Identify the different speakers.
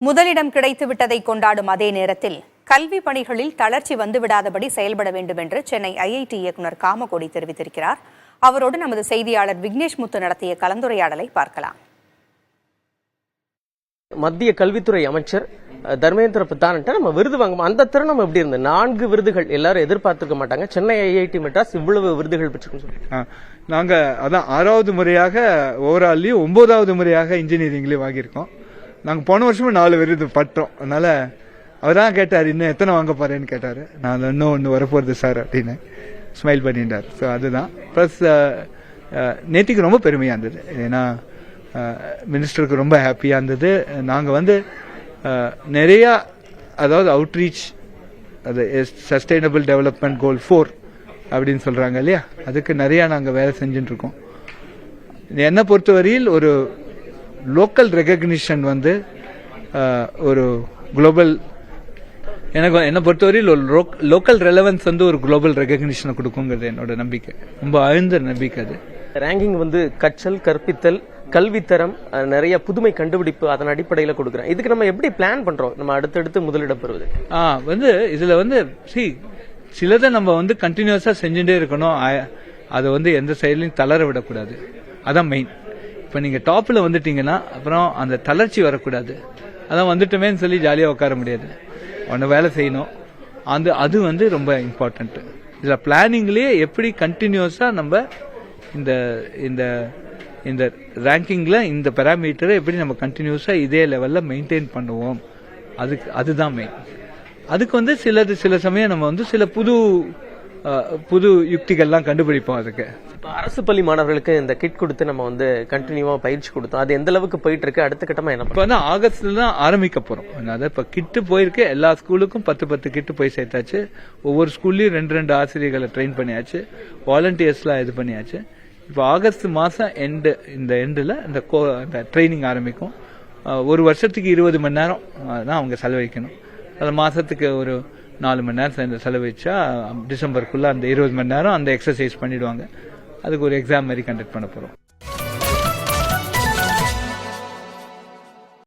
Speaker 1: முதலிடம் கிடைத்துவிட்டதை கொண்டாடும் அதே நேரத்தில் கல்வி பணிகளில் தளர்ச்சி வந்துவிடாதபடி செயல்பட வேண்டும் என்று சென்னை ஐஐடி இயக்குநர் காமகோடி தெரிவித்திருக்கிறார். அவரோடு நமது செய்தியாளர் விக்னேஷ் முத்து நடத்திய கலந்துரையாடலை பார்க்கலாம்.
Speaker 2: மத்திய கல்வித்துறை அமைச்சர் தர்மேந்திர பிரதான்ட்ட நம்ம விருது வாங்கும் அந்த தருணம் எப்படி இருந்தது? 4 விருதுகள் எல்லாரும் எதிர்பார்த்திருக்க மாட்டாங்க. சென்னை ஐஐடி மெட்ராஸ் இவ்வளவு விருதுகள் பெற்றிருக்கோம்.
Speaker 3: நாங்க அதான் 6வது முறையாக ஓவரால்லையும் 9வது முறையாக இன்ஜினியரிங்லயும் வாங்கியிருக்கோம். நாங்க போன வருஷமும் 4 விருது பட்டோம். அதனால அவர்தான் கேட்டாரு, இன்னும் எத்தனை வாங்க போறேன்னு கேட்டாரு. நான் இன்னும் ஒன்று வரப்போறது சார் அப்படின்னு ஸ்மைல் பண்ணிட்டார். ஸோ அதுதான். ப்ளஸ் நேற்றுக்கு ரொம்ப பெருமையா இருந்தது. ஏன்னா மினிஸ்டருக்கு ரொம்ப ஹாப்பியா இருந்தது. நாங்கள் நிறைய அதாவது அவுட்ரீச், அது சஸ்டைனபிள் டெவலப்மெண்ட் கோல் 4 அப்படின்னு சொல்றாங்க இல்லையா, அதுக்கு நிறைய நாங்கள் வேலை செஞ்சுட்டு இருக்கோம். என்னை பொறுத்தவரையில் ஒரு லோக்கல் ரெகக்னிஷன் ஒரு குளோபல், என்னை பொறுத்தவரையில் ஒரு லோக்கல் ரெலவன்ஸ் ஒரு குளோபல் ரெகக்னிஷனை கொடுக்குங்கிறது என்னோட நம்பிக்கை, ரொம்ப ஆழ்ந்த நம்பிக்கை. அது
Speaker 2: ரேங்கிங் கற்றல், கற்பித்தல், கல்வித்தரம், நிறைய புதுமை கண்டுபிடிப்பு அதன் அடிப்படையில் கொடுக்குறேன். இதுக்கு நம்ம எப்படி பிளான் பண்றோம் நம்ம அடுத்தடுத்து முதலிடம் பெறுவது?
Speaker 3: இதுல சிலதை நம்ம கண்டினியூஸா செஞ்சுட்டே இருக்கணும். அதை எந்த செயலையும் தளர விடக்கூடாது. அதான் மெயின். இப்ப நீங்க டாப்ல வந்துட்டீங்கன்னா அப்புறம் அந்த தளர்ச்சி வரக்கூடாது. அதான் வந்துட்டோமேன்னு சொல்லி ஜாலியா உட்கார முடியாது. ஒன்னு வேலை செய்யணும். அது ரொம்ப இம்பார்ட்டன்ட். இதுல பிளானிங்லயே எப்படி கண்டினியூஸா நம்ம இந்த ரேங்கிங்ல இந்த பாராமீட்டரை எப்படி நம்ம கண்டினியூஸா இதே லெவல்ல மெயின்டைன் பண்ணுவோம், அதுதான் மெயின். அதுக்கு சில சமயம் நம்ம சில புது யுக்திகள்லாம் கண்டுபிடிப்போம். அதுக்கு
Speaker 2: அரசு பள்ளி மாணவர்களுக்கு இந்த கிட் கொடுத்து நம்ம கண்டினியூவா பயிற்சி கொடுத்தோம். அது எந்த அளவுக்கு போயிட்டு இருக்கு? அடுத்த கட்டமா என்ன?
Speaker 3: இப்ப ஆகஸ்ட்ல தான் ஆரம்பிக்க போறோம். அதாவது இப்ப கிட்டு போயிருக்கு. எல்லா ஸ்கூலுக்கும் 10 கிட்டு போய் சேர்த்தாச்சு. ஒவ்வொரு ஸ்கூல்லயும் 2 ஆசிரியர்களை ட்ரெயின் பண்ணியாச்சு. வாலண்டியர்ஸ்லாம் இது பண்ணியாச்சு. இப்போ ஆகஸ்ட் மாசம் இந்த எண்டில் இந்த ட்ரைனிங் ஆரம்பிக்கும். ஒரு வருஷத்துக்கு 20 மணி நேரம் தான் அவங்க செலவழிக்கணும். அது மாசத்துக்கு ஒரு 4 மணி நேரம் செலவழிச்சா டிசம்பருக்குள்ள அந்த 20 மணி நேரம் அந்த எக்ஸசைஸ் பண்ணிடுவாங்க. அதுக்கு ஒரு எக்ஸாம் மாதிரி கண்டக்ட் பண்ண போறோம்.